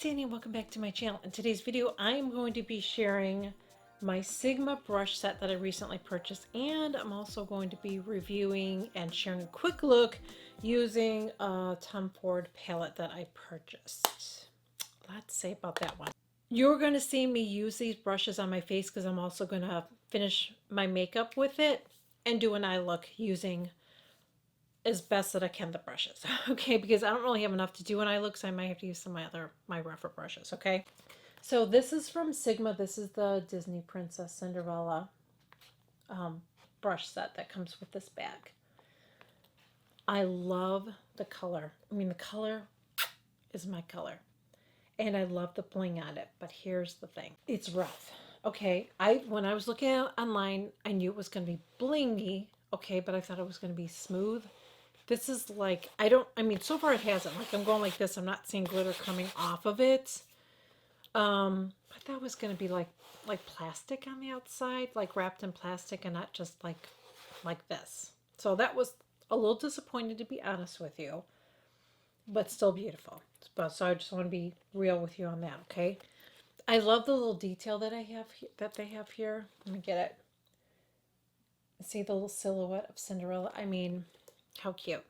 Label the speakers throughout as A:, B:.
A: it's Annie and welcome back to my channel. In today's video, I am going to be sharing my Sigma brush set that I recently purchased, and I'm also going to be reviewing and sharing a quick look using a Tom Ford palette that I purchased. A lot to say about that one. You're going to see me use these brushes on my face because I'm also going to finish my makeup with it and do an eye look using as best that I can the brushes, okay, because I don't really have enough to do an eye look, so I might have to use some of my rougher brushes, okay. So this is from Sigma. This is the Disney Princess Cinderella brush set that comes with this bag. I love the color. I mean, the color is my color, and I love the bling on it, but here's the thing. It's rough, okay. When I was looking at it online, I knew it was going to be blingy, okay, but I thought it was going to be smooth. This is like, I mean, so far it hasn't. Like, I'm going like this. I'm not seeing glitter coming off of it. I thought it was going to be like plastic on the outside, like wrapped in plastic and not just like this. So that was a little disappointed, to be honest with you, but still beautiful. So I just want to be real with you on that, okay? I love the little detail that they have here. Let me get it. See the little silhouette of Cinderella? I mean, how cute.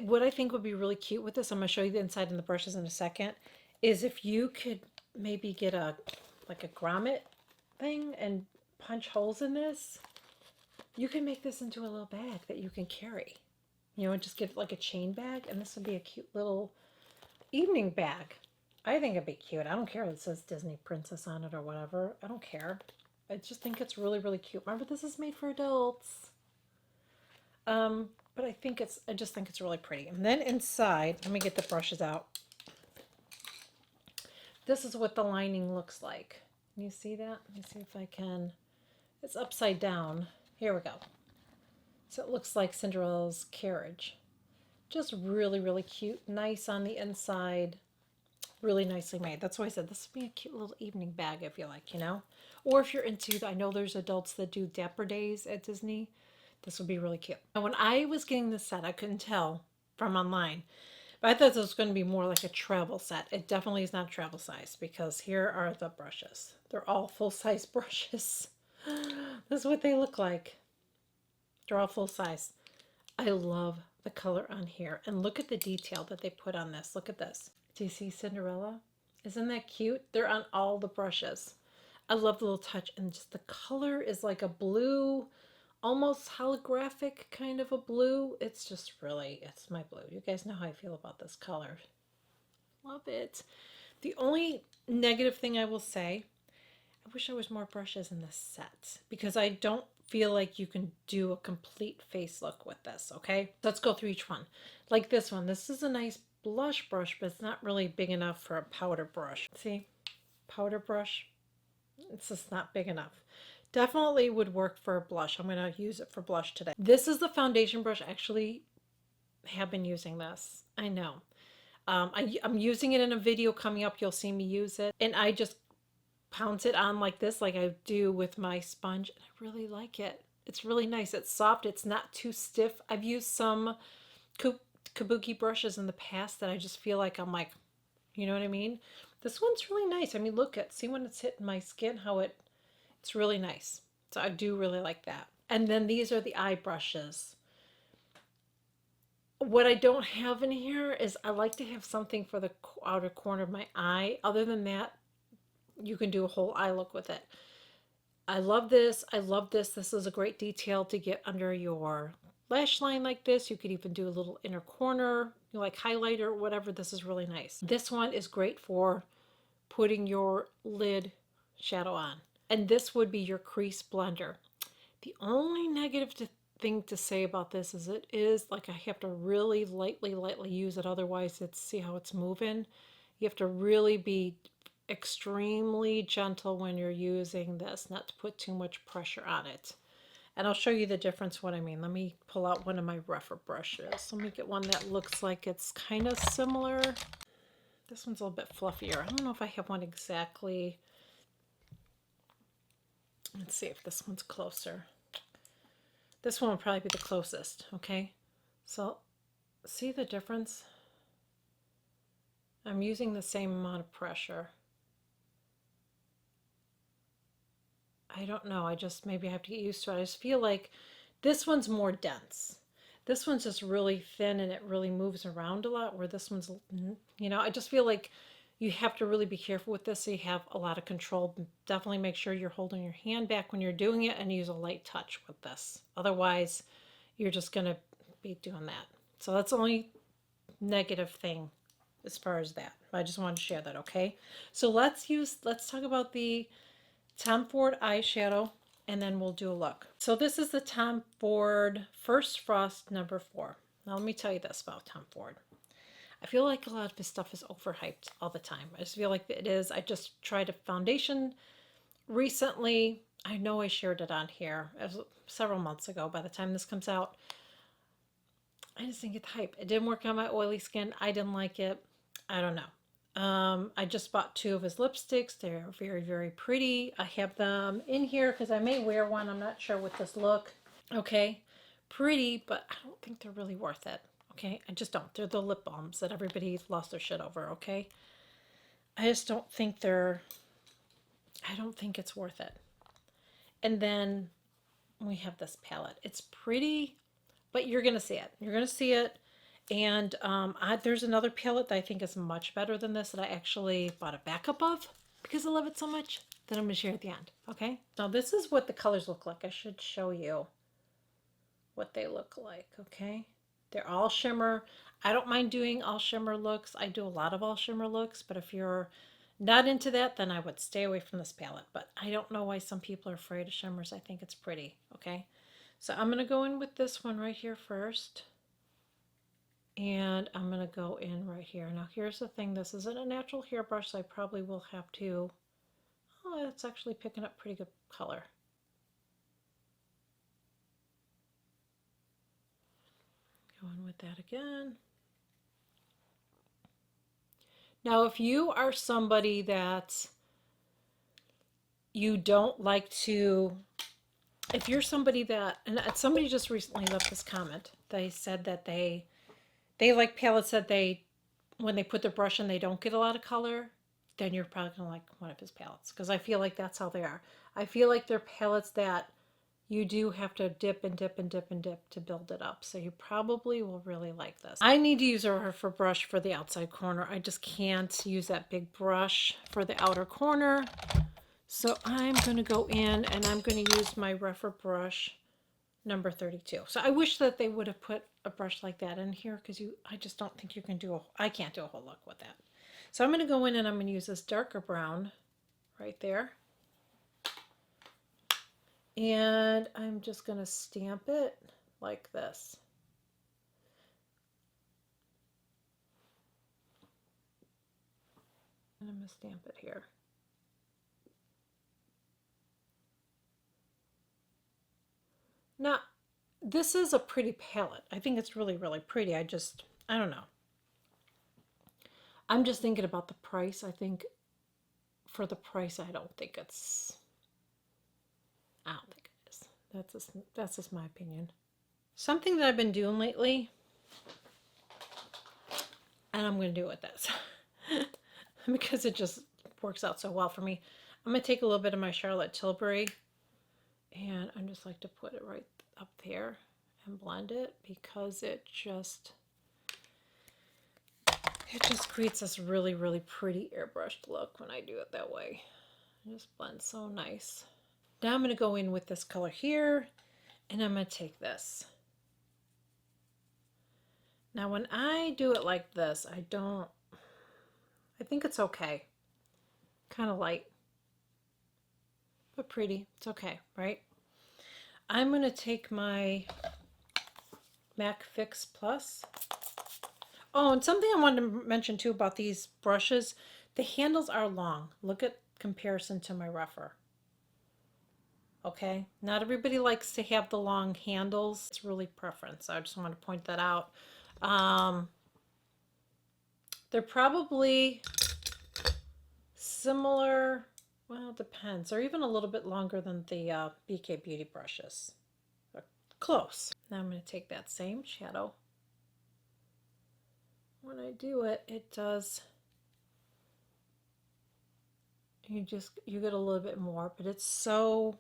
A: What I think would be really cute with this, I'm going to show you the inside and the brushes in a second, is if you could maybe get a grommet thing and punch holes in this. You can make this into a little bag that you can carry. You know, and just get like a chain bag, and this would be a cute little evening bag. I think it'd be cute. I don't care if it says Disney Princess on it or whatever. I don't care. I just think it's really, really cute. Remember, this is made for adults. But I just think it's really pretty. And then inside, let me get the brushes out. This is what the lining looks like. Can you see that? Let me see if I can. It's upside down. Here we go. So it looks like Cinderella's carriage. Just really, really cute. Nice on the inside. Really nicely made. That's why I said this would be a cute little evening bag if you like, you know? Or if you're into, I know there's adults that do Dapper Days at Disney. This would be really cute. Now, when I was getting this set, I couldn't tell from online, but I thought this was going to be more like a travel set. It definitely is not travel size because here are the brushes. They're all full-size brushes. This is what they look like. They're all full size. I love the color on here. And look at the detail that they put on this. Look at this. Do you see Cinderella? Isn't that cute? They're on all the brushes. I love the little touch. And just the color is like a blue, almost holographic kind of a blue. It's just really, it's my blue. You guys know how I feel about this color. Love it. The only negative thing I will say, I wish there was more brushes in this set because I don't feel like you can do a complete face look with this, okay? Let's go through each one. Like this one. This is a nice blush brush, but it's not really big enough for a powder brush. See? Powder brush. It's just not big enough. Definitely would work for a blush. I'm going to use it for blush today. This is the foundation brush. I actually have been using this. I know. I'm using it in a video coming up. You'll see me use it. And I just pounce it on like this, like I do with my sponge. And I really like it. It's really nice. It's soft. It's not too stiff. I've used some kabuki brushes in the past that I just feel like I'm like, you know what I mean? This one's really nice. I mean, see when it's hitting my skin, how it's really nice. So I do really like that. And then these are the eye brushes. What I don't have in here is I like to have something for the outer corner of my eye. Other than that, you can do a whole eye look with it. I love this. I love this. This is a great detail to get under your lash line like this. You could even do a little inner corner, you know, like highlighter or whatever. This is really nice. This one is great for putting your lid shadow on. And this would be your crease blender. The only negative thing to say about this is it is like I have to really lightly use it. Otherwise, see how it's moving. You have to really be extremely gentle when you're using this, not to put too much pressure on it. And I'll show you the difference what I mean. Let me pull out one of my rougher brushes. Let me get one that looks like it's kind of similar. This one's a little bit fluffier. I don't know if I have one exactly. Let's see if this one's closer. This one will probably be the closest, okay? So see the difference? I'm using the same amount of pressure. I don't know. I just maybe I have to get used to it. I just feel like this one's more dense. This one's just really thin and it really moves around a lot, where this one's, I just feel like you have to really be careful with this so you have a lot of control. Definitely make sure you're holding your hand back when you're doing it and use a light touch with this. Otherwise, you're just going to be doing that. So that's the only negative thing as far as that. I just wanted to share that, okay? So let's talk about the Tom Ford eyeshadow, and then we'll do a look. So this is the Tom Ford First Frost number 4. Now let me tell you this about Tom Ford. I feel like a lot of his stuff is overhyped all the time. I just feel like it is. I just tried a foundation recently. I know I shared it on here. It was several months ago. By the time this comes out, I just think it's hype. It didn't work on my oily skin. I didn't like it. I don't know. I just bought 2 of his lipsticks. They're very, very pretty. I have them in here because I may wear one. I'm not sure with this look. Okay, pretty, but I don't think they're really worth it. Okay, I just don't. They're the lip balms that everybody's lost their shit over. Okay, I just don't think I don't think it's worth it. And then we have this palette. It's pretty, but you're gonna see it. You're gonna see it. And there's another palette that I think is much better than this that I actually bought a backup of because I love it so much that I'm going to share at the end. Okay. Now this is what the colors look like. I should show you what they look like. Okay. They're all shimmer. I don't mind doing all shimmer looks. I do a lot of all shimmer looks, but if you're not into that, then I would stay away from this palette. But I don't know why some people are afraid of shimmers. I think it's pretty. Okay. So I'm going to go in with this one right here first. And I'm going to go in right here. Now here's the thing. This isn't a natural hairbrush, so I probably will have to... Oh, it's actually picking up pretty good color. Go in with that again. Now if you are somebody that you don't like to... If you're somebody that... And somebody just recently left this comment. They said that they like palettes that when they put the brush in, they don't get a lot of color, then you're probably going to like one of his palettes. Because I feel like that's how they are. I feel like they're palettes that you do have to dip and dip and dip and dip to build it up. So you probably will really like this. I need to use a rougher brush for the outside corner. I just can't use that big brush for the outer corner. So I'm going to go in and I'm going to use my rougher brush number 32. So I wish that they would have put a brush like that in here because I just don't think you can I can't do a whole look with that. So I'm going to go in and I'm going to use this darker brown right there. And I'm just going to stamp it like this. And I'm going to stamp it here. Now, this is a pretty palette. I think it's really, really pretty. I don't know. I'm just thinking about the price. I think for the price, I don't think it is. That's just my opinion. Something that I've been doing lately, and I'm going to do it with this because it just works out so well for me. I'm going to take a little bit of my Charlotte Tilbury, and I'm just like to put it right up there and blend it because it just creates this really, really pretty airbrushed look when I do it that way. It just blends so nice. Now I'm going to go in with this color here, and I'm going to take this. Now when I do it like this, I think it's okay. Kind of light, but pretty. It's okay, right? I'm going to take my MAC Fix Plus. Oh, and something I wanted to mention too about these brushes, the handles are long. Look at comparison to my rougher. Okay, not everybody likes to have the long handles. It's really preference. I just want to point that out. They're probably similar, well, it depends. They're even a little bit longer than the BK Beauty brushes. They're close. Now I'm going to take that same shadow. When I do it, it does you get a little bit more, but it's so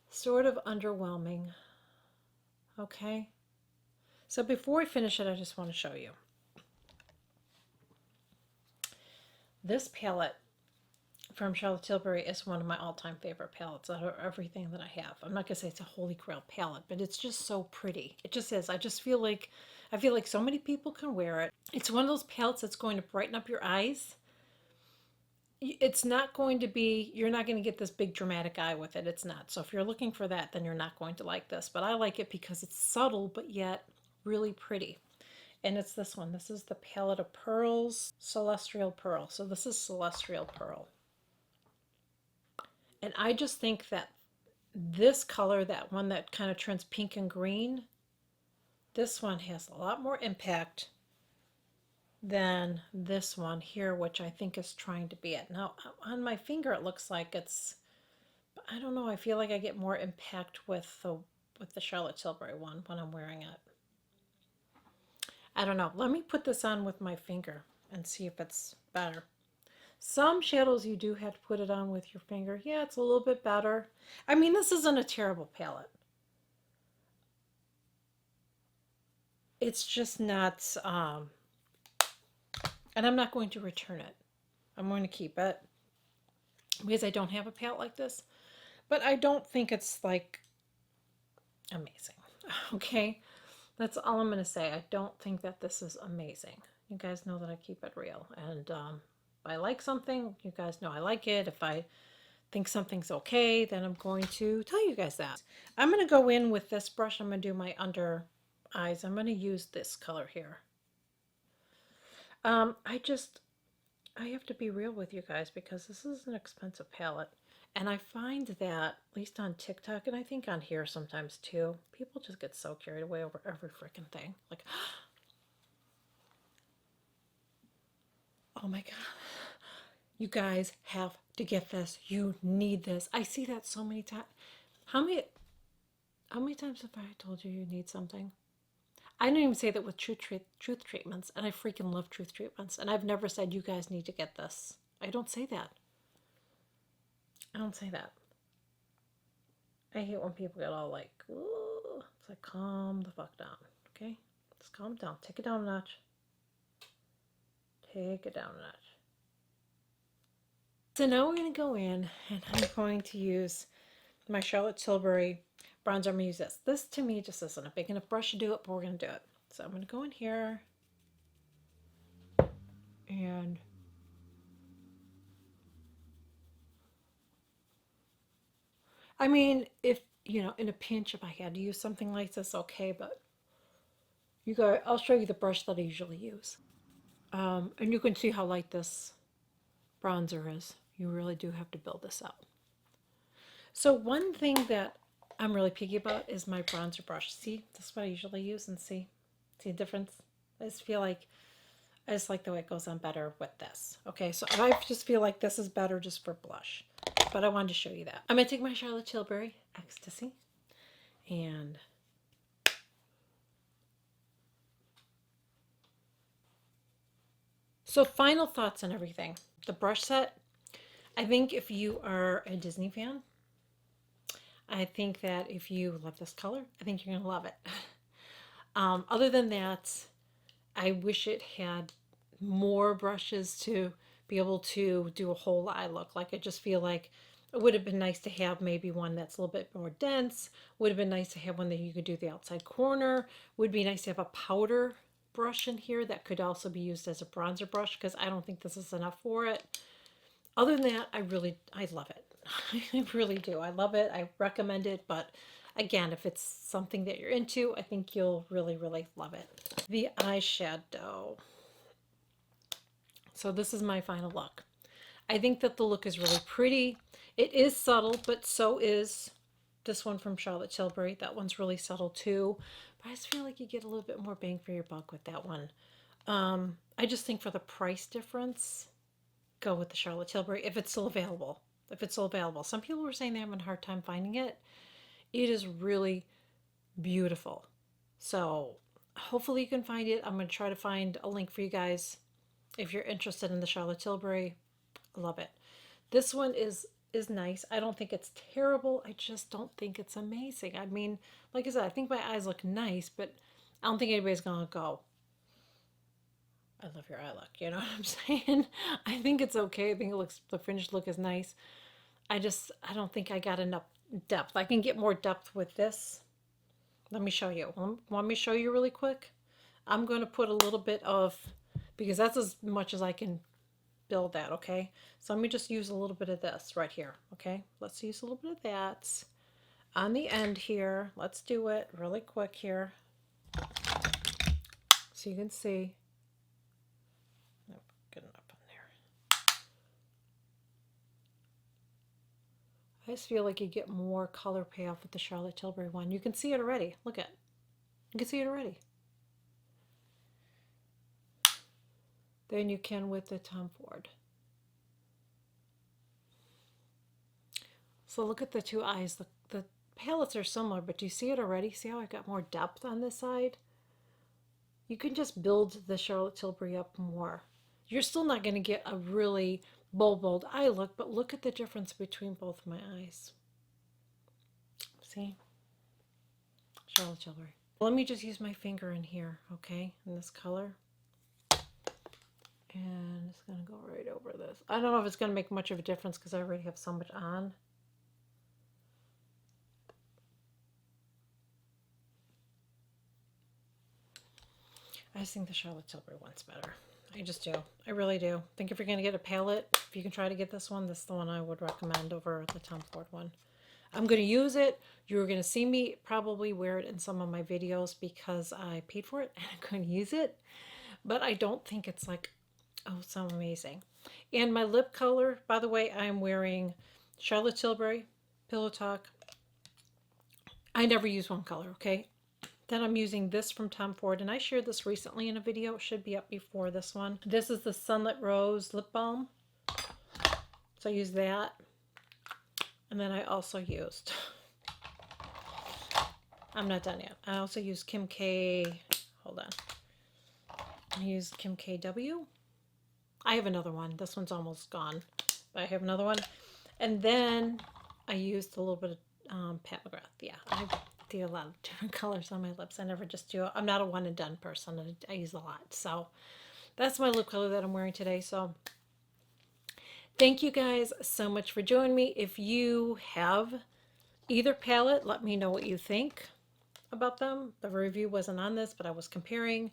A: sort of underwhelming. Okay. So before I finish it, I just want to show you. This palette from Charlotte Tilbury is one of my all-time favorite palettes out of everything that I have. I'm not gonna say it's a holy grail palette, but it's just so pretty. It just is. I feel like so many people can wear it. It's one of those palettes that's going to brighten up your eyes. It's not going to be, you're not going to get this big dramatic eye with it. It's not. So if you're looking for that, then you're not going to like this. But I like it because it's subtle, but yet really pretty. And it's this one. This is the palette of pearls, Celestial Pearl. So this is Celestial Pearl. And I just think that this color, that one that kind of turns pink and green, this one has a lot more impact than this one here, which I think is trying to be it. Now, on my finger, it looks like it's, I don't know, I feel like I get more impact with the Charlotte Tilbury one when I'm wearing it. I don't know. Let me put this on with my finger and see if it's better. Some shadows you do have to put it on with your finger. Yeah, it's a little bit better. I mean, this isn't a terrible palette. It's just not, and I'm not going to return it. I'm going to keep it because I don't have a palette like this. But I don't think it's like amazing. Okay, that's all I'm going to say. I don't think that this is amazing. You guys know that I keep it real. And if I like something, you guys know I like it. If I think something's okay, then I'm going to tell you guys that. I'm going to go in with this brush. I'm going to do my under eyes. I'm going to use this color here. I have to be real with you guys because this is an expensive palette. And I find that, at least on TikTok, and I think on here sometimes too, people just get so carried away over every freaking thing. Like, oh my God, you guys have to get this. You need this. I see that so many times. How many times have I told you you need something? I don't even say that with truth treatments, and I freaking love truth treatments. And I've never said you guys need to get this. I don't say that. I don't say that. I hate when people get all like, ooh. It's like, calm the fuck down, okay? Just calm down. Take it down a notch. Take it down a notch. So now we're going to go in, and I'm going to use my Charlotte Tilbury bronzer. I'm going to use this. This to me just isn't a big enough brush to do it, but we're going to do it. So I'm going to go in here, and I mean, if, you know, in a pinch, if I had to use something like this, okay, but you guys, I'll show you the brush that I usually use. And you can see how light this bronzer is. You really do have to build this up. So one thing that I'm really picky about is my bronzer brush. See, that's what I usually use, and see the difference? I just like the way it goes on better with this. Okay, so I just feel like this is better just for blush. But I wanted to show you that. I'm going to take my Charlotte Tilbury Ecstasy and so final thoughts on everything. The brush set, I think if you are a Disney fan, I think that if you love this color, I think you're going to love it. Other than that, I wish it had more brushes to be able to do a whole eye look. Like, I just feel like it would have been nice to have maybe one that's a little bit more dense. Would have been nice to have one that you could do the outside corner. Would be nice to have a powder brush in here that could also be used as a bronzer brush, because I don't think this is enough for it. Other than that, I love it. I really do. I love it. I recommend it. But again, if it's something that you're into, I think you'll really, really love it. The eyeshadow. So this is my final look. I think that the look is really pretty. It is subtle, but so is this one from Charlotte Tilbury. That one's really subtle too. But I just feel like you get a little bit more bang for your buck with that one. I just think for the price difference, go with the Charlotte Tilbury if it's still available. If it's still available. Some people were saying they're having a hard time finding it. It is really beautiful. So Hopefully you can find it. I'm going to try to find a link for you guys if you're interested in the Charlotte Tilbury. I love it. This one is nice. I don't think it's terrible. I just don't think it's amazing. I mean, like I said, I think my eyes look nice, but I don't think anybody's going to go, I love your eye look. You know what I'm saying? I think it's okay. I think it looks, the finished look is nice. I don't think I got enough depth. I can get more depth with this. Let me show you. Want me to show you really quick? I'm going to put a little bit of, because that's as much as I can build that, okay? So let me just use a little bit of this right here, okay? Let's use a little bit of that on the end here. Let's do it really quick here so you can see. Nope, good enough on there. I just feel like you get more color payoff with the Charlotte Tilbury one. You can see it already. Look at it. You can see it already. Than you can with the Tom Ford. So look at the two eyes. The palettes are similar, but do you see it already? See how I got more depth on this side? You can just build the Charlotte Tilbury up more. You're still not going to get a really bold eye look, but look at the difference between both my eyes. See? Charlotte Tilbury. Let me just use my finger in here, okay, in this color. And it's going to go right over this. I don't know if it's going to make much of a difference because I already have so much on. I just think the Charlotte Tilbury one's better. I just do. I really do. I think if you're going to get a palette, if you can try to get this one, this is the one I would recommend over the Tom Ford one. I'm going to use it. You're going to see me probably wear it in some of my videos because I paid for it and I'm going to use it. But I don't think it's like, oh, so amazing. And my lip color, by the way, I'm wearing Charlotte Tilbury, Pillow Talk. I never use one color, okay? Then I'm using this from Tom Ford, and I shared this recently in a video. It should be up before this one. This is the Sunlit Rose Lip Balm. So I use that. And then I also used, I'm not done yet. I also used Kim K, hold on. I used Kim KW. I have another one. This one's almost gone, but I have another one. And then I used a little bit of Pat McGrath. Yeah, I do a lot of different colors on my lips. I never just do, I'm not a one and done person. I use a lot. So that's my lip color that I'm wearing today. So thank you guys so much for joining me. If you have either palette, let me know what you think about them. The review wasn't on this, but I was comparing.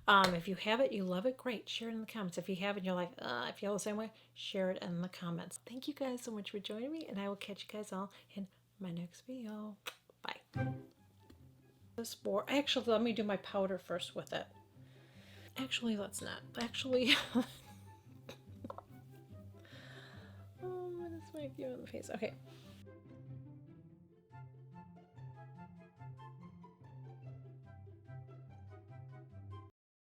A: If you have it, you love it, great. Share it in the comments. If you haven't, you're like, I feel the same way, share it in the comments. Thank you guys so much for joining me, and I will catch you guys all in my next video. Bye. Actually, let me do my powder first with it. Actually, let's not. Actually, oh, this might be on the face. Okay.